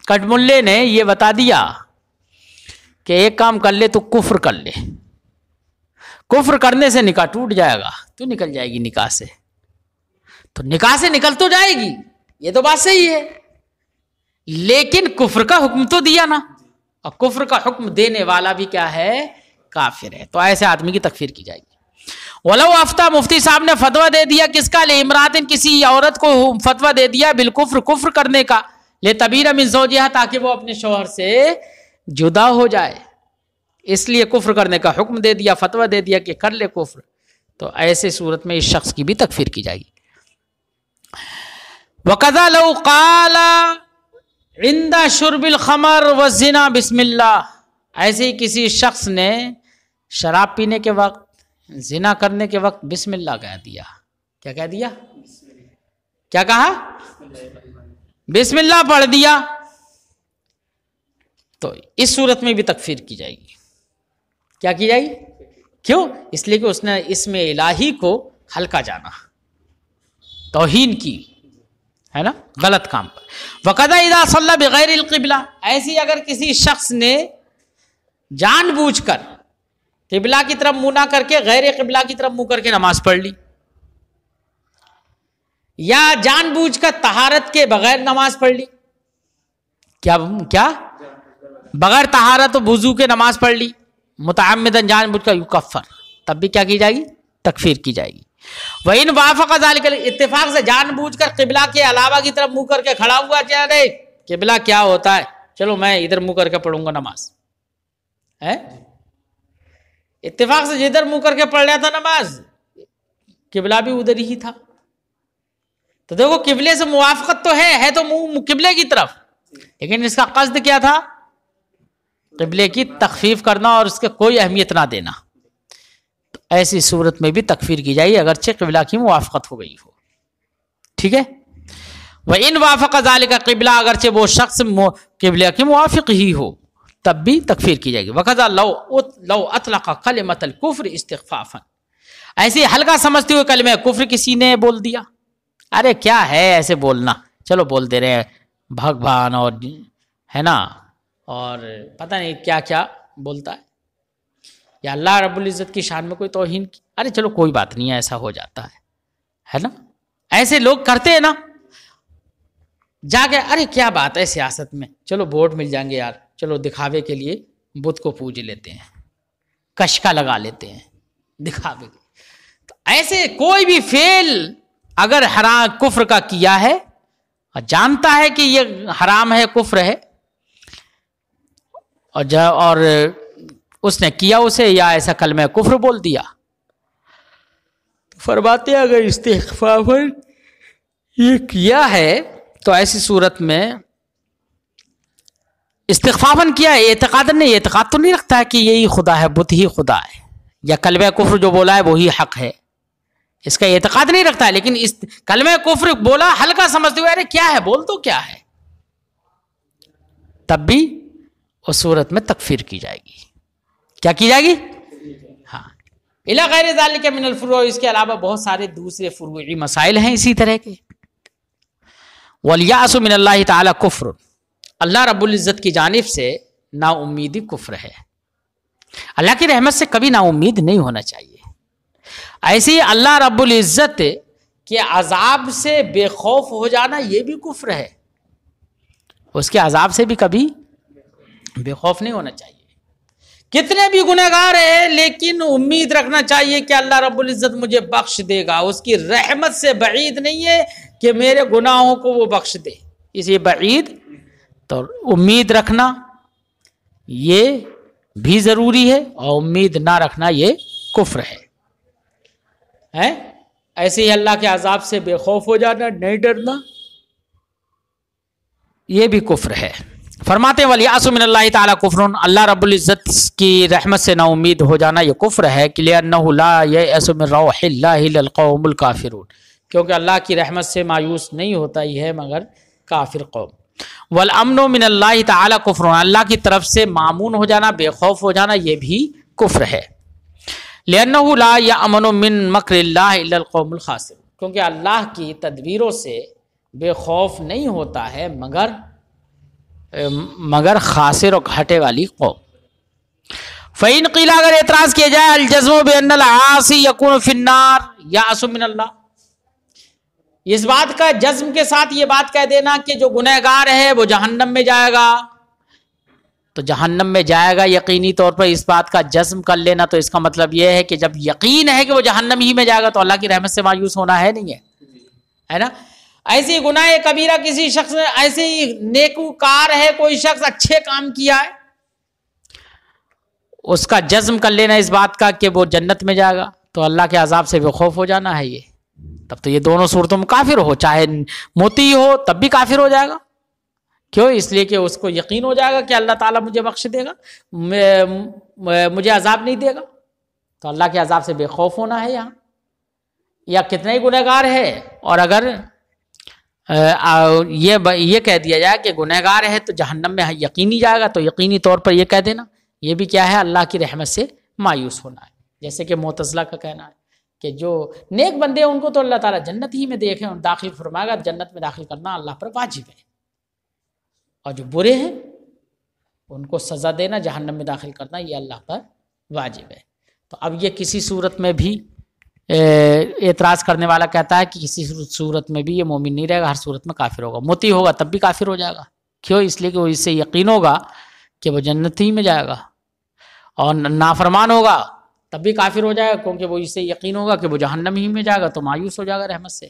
کٹملے نے یہ بتا دیا کہ ایک کام کر لے، تو کفر کر لے، کفر کرنے سے نکاح ٹوٹ جائے گا، تو نکل جائے گی نکاح سے. تو نکاح سے نکل تو جائے گی، یہ تو بات صحیح ہے، لیکن کفر کا حکم تو دیا نا، اور کفر کا حکم دینے والا بھی کیا ہے؟ کافر ہے. تو ایسے آدمی کی تکفیر کی جائے گی. ولو افتہ، مفتی صاحب نے فتویٰ دے دیا کس کا؟ لامرأۃ، کسی عورت کو فتویٰ دے دیا بالکفر، کفر کرنے کا، لتبیر من زوجہا، تاکہ وہ اپنے شوہر سے جدا ہو جائے، اس لیے کفر کرنے کا حکم دے دیا، فتویٰ دے دیا کہ کر لے کفر. تو ایسے صورت میں اس شخص کی بھی تکفیر کی جائے گی. وَقَذَا لَوْ قَالَ عِنْدَ شُرْبِ الْخَمْرِ وَالزِّنَا بسم اللہ، ایسے ہی کسی شخص نے شراب پینے کے وقت، زنا کرنے کے وقت بسم اللہ کہہ دیا. کیا کہہ دیا؟ کیا کہا؟ بسم اللہ پڑھ دیا. تو اس صورت میں بھی تکفیر کی جائے گی. کیا کی جائے گی؟ کیوں؟ اس لیے کہ اس نے اسم الہی کو ہلکا جانا، توہین کی، ہے نا، غلط کام پر. وَقَذَا اِذَا صَلَّى بِغَيْرِ الْقِبْلَةِ، ایسی اگر کسی شخص نے جان بوجھ کر قبلہ کی طرف منہ نہ کر کے غیر قبلہ کی طرف منہ کر کے نماز پڑھ لی، یا جان بوجھ کر طہارت کے بغیر نماز پڑھ لی، کیا بغیر طہارت و وضو کے نماز پڑھ لی، متعمدن جان بوجھ کر، یکفر، تب بھی کیا کی جائے گی؟ تکفیر کی جائے گی. وَإِنْ وَافَقَ ذَلِكَ، اتفاق سے جان بوجھ کر قبلہ کے علاوہ کی طرف منہ کر کے کھڑا ہوا، چلے قبلہ کیا ہوتا ہے، چلو میں ادھر منہ کر کے پڑھوں گا نماز، ہے اتفاق سے جدھر منہ کر کے پڑھ رہا تھا نماز، قبلہ بھی ادھر ہی تھا. تو دیکھو قبلے سے موافقت تو ہے تو منہ قبلے کی طرف، لیکن اس کا قصد کیا تھا؟ قبلے کی تخفیف کرنا اور اس کے کوئی اہمیت نہ دینا. تو ایسی صورت میں بھی تکفیر کی جائے اگرچہ قبلہ کی موافقت ہو گئی ہو. ٹھیک ہے. وَإِنْ وَافَقَ ذَلِكَ، قبلہ اگرچہ وہ شخص قبلہ کی موافق ہی ہو تب بھی تکفیر کی جائے گی. وَقَذَا لَوْ أَطْلَقَ كَلِمَةَ الْكُفْرِ اسْتِخْفَافًا، ایسے ہلکا سمجھتے ہوئے کلمہ کفر کسی نے بول دیا، ارے کیا ہے ایسے بولنا، چلو بول دے رہے ہیں بھگوان اور ہے نا، اور پتہ نہیں کیا کیا بولتا ہے، یا اللہ رب العزت کی شان میں کوئی توہین کی، ارے چلو کوئی بات نہیں ہے، ایسا ہو جاتا ہے نا. ایسے لوگ کرتے ہیں نا، جا کے ارے کیا بات ہے سیاست میں، چلو ووٹ مل جائیں گے یار، چلو دکھاوے کے لیے بت کو پوج لیتے ہیں، کشکا لگا لیتے ہیں دکھاوے کے. تو ایسے کوئی بھی فعل اگر حرام کفر کا کیا ہے اور جانتا ہے کہ یہ حرام ہے، کفر ہے، اور اس نے کیا اسے، یا ایسا کلمہ کفر بول دیا، فرماتے اگر استخفافاً یہ کیا ہے تو ایسی صورت میں استخفافاً کیا ہے، اعتقاد نہیں، اعتقاد تو نہیں رکھتا ہے کہ یہی خدا ہے، بت ہی خدا ہے، یا کلمہ کفر جو بولا ہے وہی حق ہے، اس کا اعتقاد نہیں رکھتا ہے، لیکن اس کلمہ کفر بولا ہلکا سمجھتے ہوئے، ارے کیا ہے بول تو کیا ہے، تب بھی اس صورت میں تکفیر کی جائے گی. کیا کی جائے گی؟ ہاں. الی غیر ذالک من الفروع، اس کے علاوہ بہت سارے دوسرے فروعی مسائل ہیں اسی طرح کے. والیأس من اللہ تعالی کفر، اللہ رب العزت کی جانب سے نا امیدی کفر ہے. اللہ کی رحمت سے کبھی نا امید نہیں ہونا چاہیے. ایسے ہی اللہ رب العزت کے عذاب سے بے خوف ہو جانا یہ بھی کفر ہے. اس کے عذاب سے بھی کبھی بے خوف نہیں ہونا چاہیے. کتنے بھی گنہگار ہیں لیکن امید رکھنا چاہیے کہ اللہ رب العزت مجھے بخش دے گا. اس کی رحمت سے بعید نہیں ہے کہ میرے گناہوں کو وہ بخش دے. اس لیے بعید تو امید رکھنا یہ بھی ضروری ہے اور امید نہ رکھنا یہ کفر ہے. ایسے ہی اللہ کے عذاب سے بے خوف ہو جانا, نہیں ڈرنا, یہ بھی کفر ہے. فرماتے ہیں وَالْيَأْسُ مِنَ اللَّهِ تَعَالَى كُفْرٌ, اللہ رب العزت کی رحمت سے نا امید ہو جانا یہ کفر ہے. لِأَنَّهُ لَا يَيْأَسُ مِن رَوْحِ اللَّهِ إِلَّا الْقَوْمُ الْكَافِرُونَ, کیونکہ اللہ کی رحمت سے مایوس نہیں ہوتا ہی ہے مگر کافر قوم. وَالْأَمْنُ مِنَ اللَّهِ تَعَالَى كُفْرٌ, اللہ کی طرف سے مامون ہو جانا, بے خوف ہو جانا یہ بھی کفر ہے. لِأَنَّهُ لَا يَأْمَنُ مِن مَكْرِ اللَّهِ إِلَّا الْقَوْمُ الْخَاسِرُونَ, کیونکہ اللہ کی تدبیروں سے بے خوف نہیں ہوتا ہے مگر خاسر و گھاٹے والی قوم. فَإِنْ قِيلَ, اگر اعتراض کیا جائے الجزم بأن العاصی يكون في النار يأس من اللہ, اس بات کا جزم کے ساتھ یہ بات کہہ دینا کہ جو گنہگار ہے وہ جہنم میں جائے گا, تو جہنم میں جائے گا یقینی طور پر, اس بات کا جزم کر لینا, تو اس کا مطلب یہ ہے کہ جب یقین ہے کہ وہ جہنم ہی میں جائے گا تو اللہ کی رحمت سے مایوس ہونا ہے نہیں ہے نا. ایسی گناہ کبیرہ کسی شخص نے, ایسے ہی نیکوکار ہے کوئی شخص اچھے کام کیا ہے, اس کا جزم کر لینا اس بات کا کہ وہ جنت میں جائے گا, تو اللہ کے عذاب سے بے خوف ہو جانا ہے یہ, تب تو یہ دونوں صورتوں میں کافر ہو, چاہے موتی ہو تب بھی کافر ہو جائے گا. کیوں؟ اس لیے کہ اس کو یقین ہو جائے گا کہ اللہ تعالیٰ مجھے بخش دے گا, مجھے عذاب نہیں دے گا, تو اللہ کے عذاب سے بے خوف ہونا ہے یہاں. یا کتنے ہی گنہگار ہے اور اگر یہ کہہ دیا جائے کہ گنہگار ہے تو جہنم میں یقینی جائے گا, تو یقینی طور پر یہ کہہ دینا یہ بھی کیا ہے, اللہ کی رحمت سے مایوس ہونا ہے. جیسے کہ معتزلہ کا کہنا ہے کہ جو نیک بندے ہیں ان کو تو اللہ تعالیٰ جنت ہی میں دیکھیں اور داخل فرمائے گا, جنت میں داخل کرنا اللہ پر واجب ہے, اور جو برے ہیں ان کو سزا دینا, جہنم میں داخل کرنا یہ اللہ پر واجب ہے. تو اب یہ کسی صورت میں بھی اعتراض کرنے والا کہتا ہے کہ کسی صورت میں بھی یہ مومن نہیں رہے گا, ہر صورت میں کافر ہوگا. موتی ہوگا تب بھی کافر ہو جائے گا. کیوں؟ اس لیے کہ وہ اس سے یقین ہوگا کہ وہ جنت ہی میں جائے گا, اور نافرمان ہوگا تب بھی کافر ہو جائے گا کیونکہ وہ اس سے یقین ہوگا کہ وہ جہنم ہی میں جائے گا, تو مایوس ہو جائے گا رحمت سے.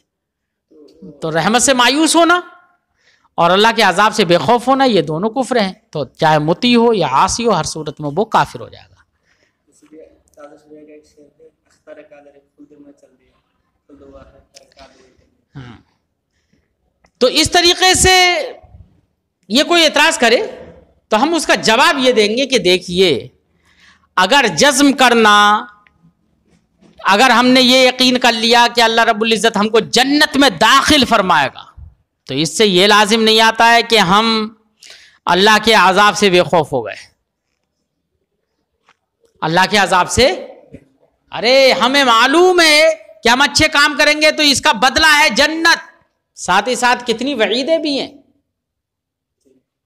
تو رحمت سے مایوس ہونا اور اللہ کے عذاب سے بے خوف ہونا یہ دونوں کفر ہیں, تو چاہے متی ہو یا عاصی ہو, ہر صورت میں وہ کافر ہو جائے گا. تو اس طریقے سے یہ کوئی اعتراض کرے تو ہم اس کا جواب یہ دیں گے کہ دیکھیے, اگر جزم کرنا, اگر ہم نے یہ یقین کر لیا کہ اللہ رب العزت ہم کو جنت میں داخل فرمائے گا, تو اس سے یہ لازم نہیں آتا ہے کہ ہم اللہ کے عذاب سے بے خوف ہو گئے. اللہ کے عذاب سے, ارے ہمیں معلوم ہے کہ ہم اچھے کام کریں گے تو اس کا بدلہ ہے جنت, ساتھ ہی ساتھ کتنی وعیدیں بھی ہیں,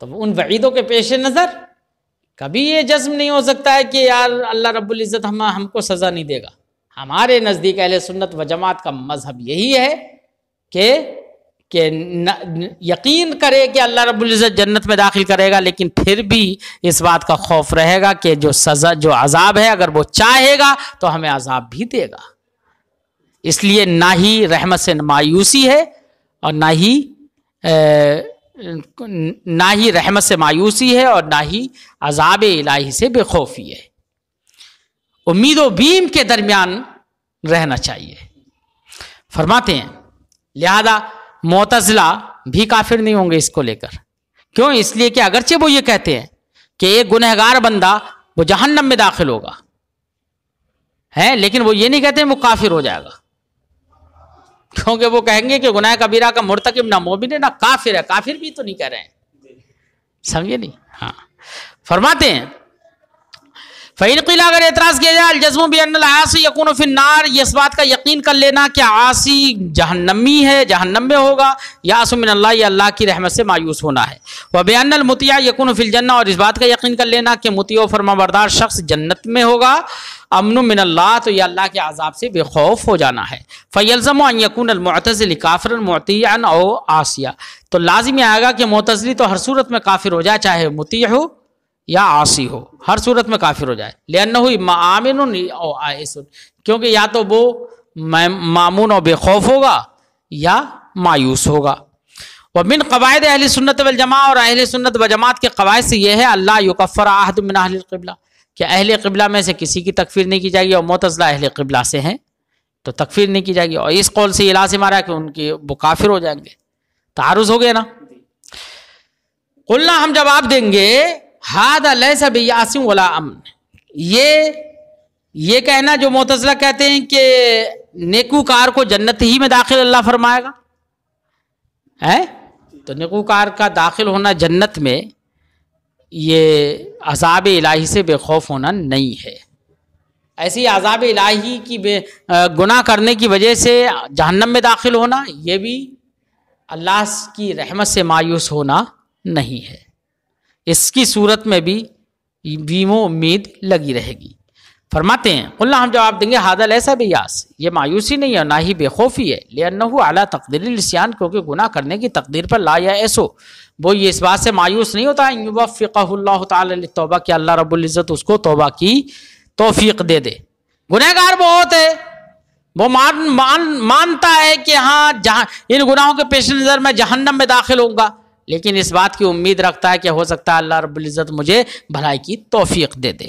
تو ان وعیدوں کے پیش نظر کبھی یہ جزم نہیں ہو سکتا ہے کہ یار اللہ رب العزت ہم کو سزا نہیں دے گا. ہمارے نزدیک اہل سنت و جماعت کا مذہب یہی ہے کہ یقین کرے کہ اللہ رب العزت جنت میں داخل کرے گا, لیکن پھر بھی اس بات کا خوف رہے گا کہ جو سزا, جو عذاب ہے, اگر وہ چاہے گا تو ہمیں عذاب بھی دے گا. اس لیے نہ ہی رحمت سے مایوسی ہے اور نہ ہی رحمت سے مایوسی ہے اور نہ ہی عذاب الہی سے بے خوفی ہے. امید و بیم کے درمیان رہنا چاہیے. فرماتے ہیں لہذا معتزلہ بھی کافر نہیں ہوں گے اس کو لے کر. کیوں؟ اس لیے کہ اگرچہ وہ یہ کہتے ہیں کہ ایک گنہگار بندہ وہ جہنم میں داخل ہوگا ہے, لیکن وہ یہ نہیں کہتے ہیں وہ کافر ہو جائے گا, کیونکہ وہ کہیں گے کہ گناہ کبیرہ کا مرتکب نہ مومن ہے نہ کافر ہے. کافر بھی تو نہیں کہہ رہے ہیں, سمجھے نہیں؟ ہاں. فرماتے ہیں فَإِنْ قِيلَ اگر اعتراض کیا جائے الجزم بِأَنَّ الْعَاصِيَ يَكُونُ فِي النَّارِ، یہ اس بات کا یقین کر لینا کہ عاصی جہنمی ہے، جہنم میں ہوگا، یأس من اللہ، یہ اللہ کی رحمت سے مایوس ہونا ہے، وَبِأَنَّ الْمُطِیعَ يَكُونُ فِي الْجَنَّةِ، اور اس بات کا یقین کر لینا کہ مطیع و فرمانبردار شخص جنت میں ہوگا، امن من اللہ، تو یہ اللہ کے عذاب سے بے خوف ہو جانا ہے، فَيَلْزَمُ أَن يَكُونَ الْمُعْتَزِلِ كَافِرًا مُطِيعًا أَوْ عَاصِيًا، تو لازم یہ آئے گا کہ معتزلی تو ہر صورت میں کافر ہو جائے، چاہے مطیع ہو یا عاصی ہو، ہر صورت میں کافر ہو جائے، لِأَنَّهُ إِمَّا آمِنٌ أَوْ عَائِسٌ، کیونکہ یا تو وہ مامون و بے خوف ہوگا یا مایوس ہوگا۔ ومن قواعد اہل سنت والجماعہ، اور اہل سنت و جماعت کے قواعد سے یہ ہے اللہ یکفر احد من اہل القبلہ، کہ اہل قبلہ میں سے کسی کی تکفیر نہیں کی جائے گی، اور معتزلہ اہل قبلہ سے ہیں تو تکفیر نہیں کی جائے گی، اور اس قول سے یہ لازم آ رہا ہے کہ ان کی وہ کافر ہو جائیں گے، تعارض ہو گیا نا۔ قلنا، ہم جواب دیں گے ھذا لیس بیاس ولا امن، یہ کہنا جو معتزلہ کہتے ہیں کہ نیکوکار کو جنت ہی میں داخل اللہ فرمائے گا ہے، تو نیکوکار کا داخل ہونا جنت میں یہ عذاب الہی سے بے خوف ہونا نہیں ہے، ایسی عذاب الہی کی گناہ کرنے کی وجہ سے جہنم میں داخل ہونا یہ بھی اللہ کی رحمت سے مایوس ہونا نہیں ہے، اس کی صورت میں بھی بیم و امید لگی رہے گی۔ فرماتے ہیں قلنا، ہم جواب دیں گے ھذا لیس بیاس، یہ مایوسی نہیں ہے نہ ہی بے خوفی ہے، لأنہ علی تقدیر النسیان، کیونکہ گناہ کرنے کی تقدیر پر لا یأس، وہ یہ اس بات سے مایوس نہیں ہوتا ان یوفقہ اللہ تعالی للتوبہ، کہ اللہ رب العزت اس کو توبہ کی توفیق دے دے۔ گنہگار بہت ہے، وہ مانتا ہے کہ ہاں ان گناہوں کے پیش نظر میں جہنم میں داخل ہوں گا، لیکن اس بات کی امید رکھتا ہے کہ ہو سکتا ہے اللہ رب العزت مجھے بھلائی کی توفیق دے دے،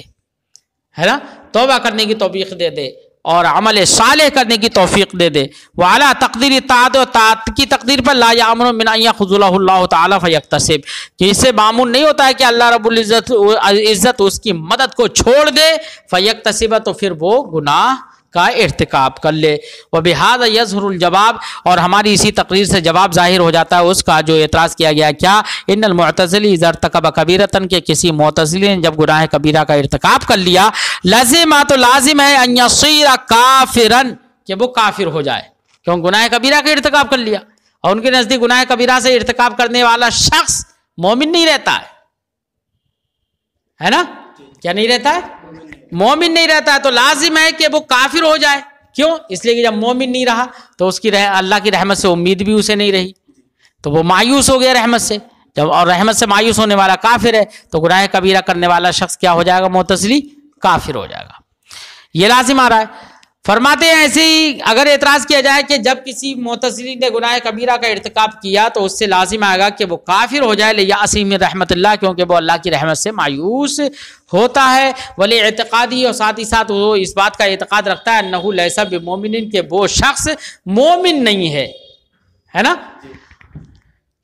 ہے نا، توبہ کرنے کی توفیق دے دے اور عمل صالح کرنے کی توفیق دے دے۔ وعلی تقدیر طاعت، و طاعت کی تقدیر پر لا یامن من ان یخذلہ اللہ تعالی فیکتسب، کہ اس سے معمول نہیں ہوتا ہے کہ اللہ رب العزت اس کی مدد کو چھوڑ دے، فیکتسب، تو پھر وہ گناہ کا ارتکاب کر لے۔ وبہذا یظہر الجواب، اور ہماری اسی تقریر سے جواب ظاہر ہو جاتا ہے اس کا جو اعتراض کیا گیا، کیا ان المعتزلی اذا ارتکب کبیرۃ، کہ کسی معتزلی نے جب گناہ کبیرہ کا ارتکاب کر لیا، لازم، تو لازم ہے ان یصیر کافرا، کہ وہ کافر ہو جائے، کیوں گناہ کبیرہ کا ارتکاب کر لیا، اور ان کے نزدیک گناہ کبیرہ سے ارتکاب کرنے والا شخص مومن نہیں رہتا ہے نا، کیا نہیں رہتا ہے، مومن نہیں رہتا ہے، تو لازم ہے کہ وہ کافر ہو جائے، کیوں، اس لیے کہ جب مومن نہیں رہا تو اس کی اللہ کی رحمت سے امید بھی اسے نہیں رہی، تو وہ مایوس ہو گیا رحمت سے، جب اور رحمت سے مایوس ہونے والا کافر ہے تو گناہ کبیرہ کرنے والا شخص کیا ہو جائے گا، معتزلی کافر ہو جائے گا، یہ لازم آ رہا ہے۔ فرماتے ہیں ایسے ہی اگر اعتراض کیا جائے کہ جب کسی معتزلی نے گناہ کبیرہ کا ارتکاب کیا تو اس سے لازم آئے گا کہ وہ کافر ہو جائے، لیاس من رحمت اللہ، کیونکہ وہ اللہ کی رحمت سے مایوس ہوتا ہے، ولی اعتقادی، اور ساتھ ہی ساتھ وہ اس بات کا اعتقاد رکھتا ہے انہ لیس بمؤمن، کہ وہ شخص مومن نہیں ہے نا۔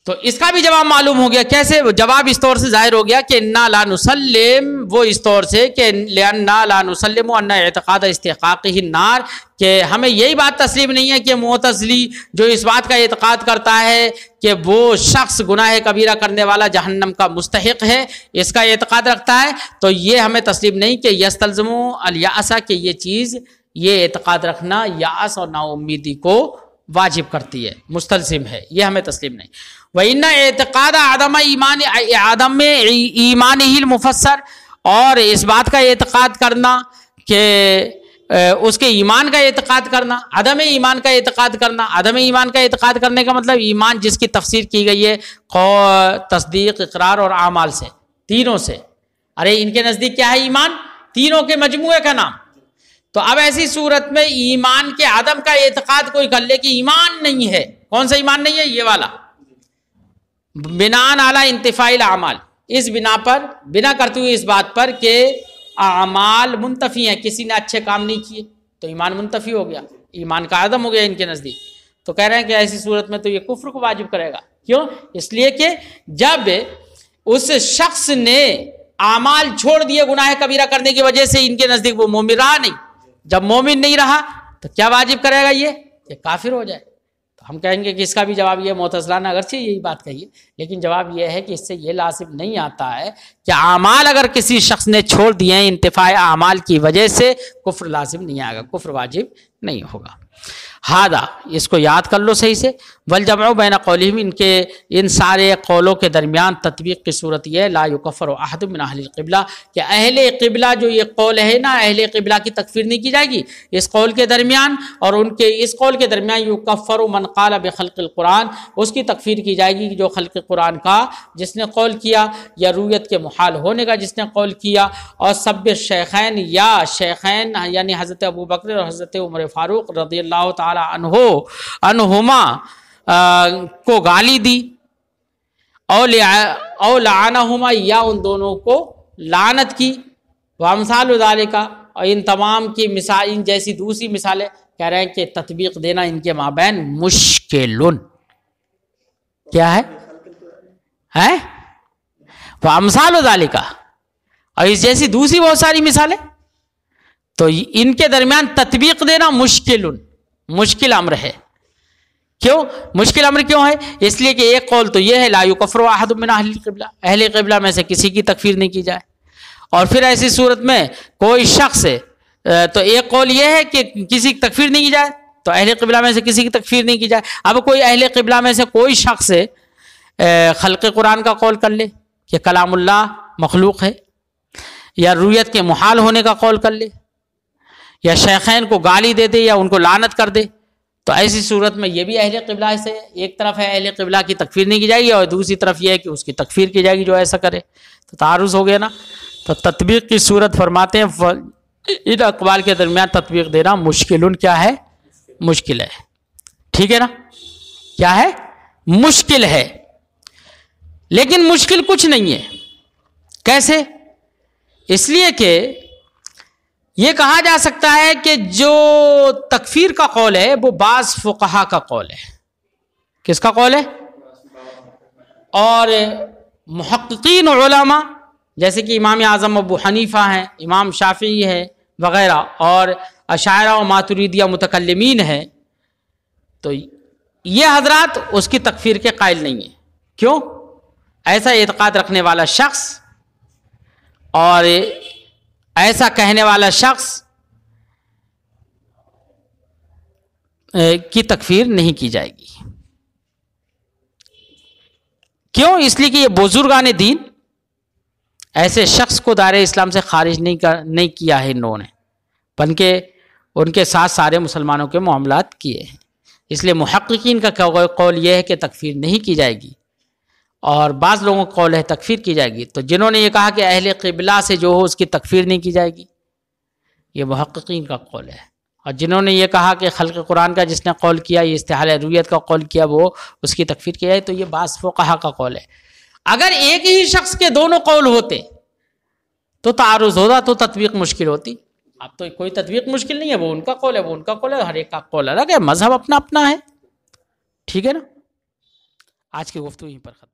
تو اس کا بھی جواب معلوم ہو گیا، کیسے جواب اس طور سے ظاہر ہو گیا کہ انا لا نسلم، وہ اس طور سے کہ لأننا لا نسلم ان اعتقاد استحقاقہ النار، کہ ہمیں یہی بات تسلیم نہیں ہے کہ معتزلی جو اس بات کا اعتقاد کرتا ہے کہ وہ شخص گناہ کبیرہ کرنے والا جہنم کا مستحق ہے، اس کا اعتقاد رکھتا ہے، تو یہ ہمیں تسلیم نہیں کہ یستلزم الیأس، کہ یہ چیز، یہ اعتقاد رکھنا یأس اور نا امیدی کو واجب کرتی ہے، مستلزم ہے، یہ ہمیں تسلیم نہیں۔ وَإِنَّ اعتقاد عدم ایمانہ المفسر، اور اس بات کا اعتقاد کرنا کہ اس کے ایمان کا اعتقاد کرنا، عدم ایمان کا اعتقاد کرنا، عدم ایمان کا اعتقاد کرنے کا مطلب ایمان جس کی تفسیر کی گئی ہے تصدیق، اقرار اور اعمال سے، تینوں سے، ارے ان کے نزدیک کیا ہے ایمان، تینوں کے مجموعے کا نام، تو اب ایسی صورت میں ایمان کے عدم کا اعتقاد کوئی کر لے کہ ایمان نہیں ہے، کون سا ایمان نہیں ہے، یہ والا، بناء علی انتفاء الاعمال، اس بنا پر، بنا کرتے ہوئے اس بات پر کہ اعمال منتفی ہیں، کسی نے اچھے کام نہیں کیے تو ایمان منتفی ہو گیا، ایمان کا عدم ہو گیا ان کے نزدیک، تو کہہ رہے ہیں کہ ایسی صورت میں تو یہ کفر کو واجب کرے گا، کیوں، اس لیے کہ جب اس شخص نے اعمال چھوڑ دیے گناہ کبیرہ کرنے کی وجہ سے ان کے نزدیک وہ مومن رہا نہیں، جب مومن نہیں رہا تو کیا واجب کرے گا یہ کہ کافر ہو جائے، تو ہم کہیں گے کہ اس کا بھی جواب یہ معتزلانہ اگرچہ یہی بات کہیے، لیکن جواب یہ ہے کہ اس سے یہ لازم نہیں آتا ہے کہ اعمال اگر کسی شخص نے چھوڑ دیے ہیں انتفاع اعمال کی وجہ سے کفر لازم نہیں آئے گا، کفر واجب نہیں ہوگا۔ ہادہ، اس کو یاد کر لو صحیح سے، والجمع بین قولہم، ان سارے قولوں کے درمیان تطبیق کی صورت یہ ہے لا یکفر احد من اہل القبلہ، کہ اہل قبلہ جو یہ قول ہے نا، اہل قبلہ کی تکفیر نہیں کی جائے گی اس قول کے درمیان اور ان کے اس قول کے درمیان۔ یکفر من قال بخلق القرآن، اس کی تکفیر کی جائے گی جو خلق قرآن کا جس نے قول کیا، یا رویت کے محال ہونے کا جس نے قول کیا، اور سب شیخین، یا شیخین یعنی حضرت ابوبکر اور حضرت عمر فاروق رضی اللہ تعالی عنہما کو گالی دی، او لعنہما، یا ان دونوں کو لعنت کی، وامثال ذالک، اور ان تمام کی مثال، ان جیسی دوسری مثالیں، کہہ رہے ہیں کہ تطبیق دینا ان کے مابین مشکل، کیا ہے وامثال ذالک، اور اس جیسی دوسری بہت ساری مثالیں، تو ان کے درمیان تطبیق دینا مشکل امر ہے۔ کیوں مشکل امر کیوں ہے؟ اس لیے کہ ایک قول تو یہ ہے لا یکفر احد من اہل القبلہ، اہل قبلہ میں سے کسی کی تکفیر نہیں کی جائے، اور پھر ایسی صورت میں کوئی شخص تو ایک قول یہ ہے کہ کسی کی تکفیر نہیں کی جائے، تو اہل قبلہ میں سے کسی کی تکفیر نہیں کی جائے۔ اب کوئی اہل قبلہ میں سے کوئی شخص خلق قرآن کا قول کر لے کہ کلام اللہ مخلوق ہے، یا رویت کے محال ہونے کا قول کر لے، یا شیخین کو گالی دے دے یا ان کو لعنت کر دے، تو ایسی صورت میں یہ بھی اہل قبلہ سے ایک طرف ہے اہل قبلہ کی تکفیر نہیں کی جائے گی، اور دوسری طرف یہ ہے کہ اس کی تکفیر کی جائے گی جو ایسا کرے، تو تعارض ہو گیا نا۔ تو تطبیق کی صورت فرماتے ہیں ان اقوال کے درمیان تطبیق دینا مشکل، کیا ہے مشکل ہے، ٹھیک ہے نا، کیا ہے مشکل ہے، لیکن مشکل کچھ نہیں ہے۔ کیسے؟ اس لیے کہ یہ کہا جا سکتا ہے کہ جو تکفیر کا قول ہے وہ بعض فقہا کا قول ہے۔ کس کا قول ہے؟ اور محققین علماء جیسے کہ امام اعظم ابو حنیفہ ہیں، امام شافعی ہے وغیرہ، اور اشاعرہ و ماتریدیہ متکلمین ہیں، تو یہ حضرات اس کی تکفیر کے قائل نہیں ہیں۔ کیوں؟ ایسا اعتقاد رکھنے والا شخص اور ایسا کہنے والا شخص کی تکفیر نہیں کی جائے گی۔ کیوں؟ اس لیے کہ یہ بزرگان دین ایسے شخص کو دائرہ اسلام سے خارج نہیں کیا ہے انہوں نے، بلکہ ان کے ساتھ سارے مسلمانوں کے معاملات کیے ہیں۔ اس لیے محققین کا قول یہ ہے کہ تکفیر نہیں کی جائے گی، اور بعض لوگوں کا قول ہے تکفیر کی جائے گی۔ تو جنہوں نے یہ کہا کہ اہل قبلہ سے جو ہو اس کی تکفیر نہیں کی جائے گی، یہ محققین کا قول ہے، اور جنہوں نے یہ کہا کہ خلق قرآن کا جس نے قول کیا، یہ استحالہ رویت کا قول کیا، وہ اس کی تکفیر کی جائے، تو یہ بعض فقہا کا قول ہے۔ اگر ایک ہی شخص کے دونوں قول ہوتے تو تعارض ہوتا، تو تطبیق مشکل ہوتی۔ اب تو کوئی تطبیق مشکل نہیں ہے، وہ ان کا قول ہے، وہ ان کا قول ہے، ہر ایک کا قول الگ ہے، مذہب اپنا اپنا ہے، ٹھیک ہے نا۔ آج کی گفتگو یہیں پر ختم۔